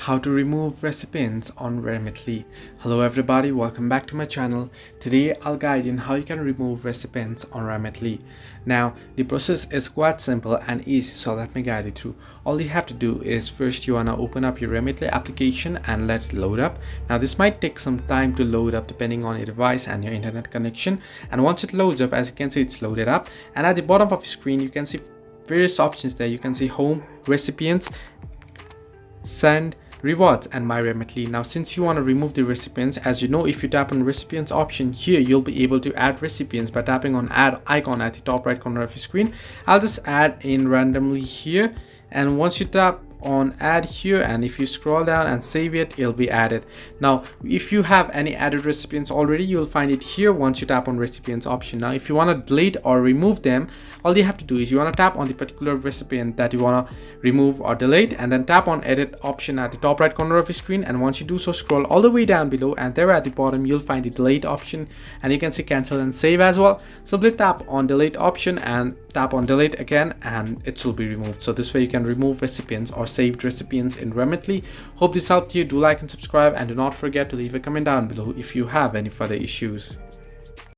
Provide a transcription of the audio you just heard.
How to remove recipients on Remitly. Hello everybody, welcome back to my channel. Today I'll guide you on how you can remove recipients on Remitly. Now the process is quite simple and easy, so let me guide you through. All you have to do is first you want to open up your Remitly application and let it load up. Now this might take some time to load up depending on your device and your internet connection, and once it loads up, as you can see, it's loaded up, and at the bottom of your screen you can see various options there. You can see home, recipients, send, rewards, and my Remitly. Now since you want to remove the recipients, as you know, if you tap on recipients option here, you'll be able to add recipients by tapping on add icon at the top right corner of your screen. I'll just add in randomly here, and once you tap on add here, and if you scroll down and save it, it'll be added. Now if you have any added recipients already, you'll find it here once you tap on recipients option. Now if you want to delete or remove them, all you have to do is you want to tap on the particular recipient that you want to remove or delete, and then tap on edit option at the top right corner of your screen, and once you do so, scroll all the way down below, and there at the bottom you'll find the delete option, and you can see cancel and save as well. Simply tap on delete option and tap on delete again, and it will be removed. So this way you can remove recipients or saved recipients in Remitly. Hope this helped you. Do like and subscribe, and do not forget to leave a comment down below if you have any further issues.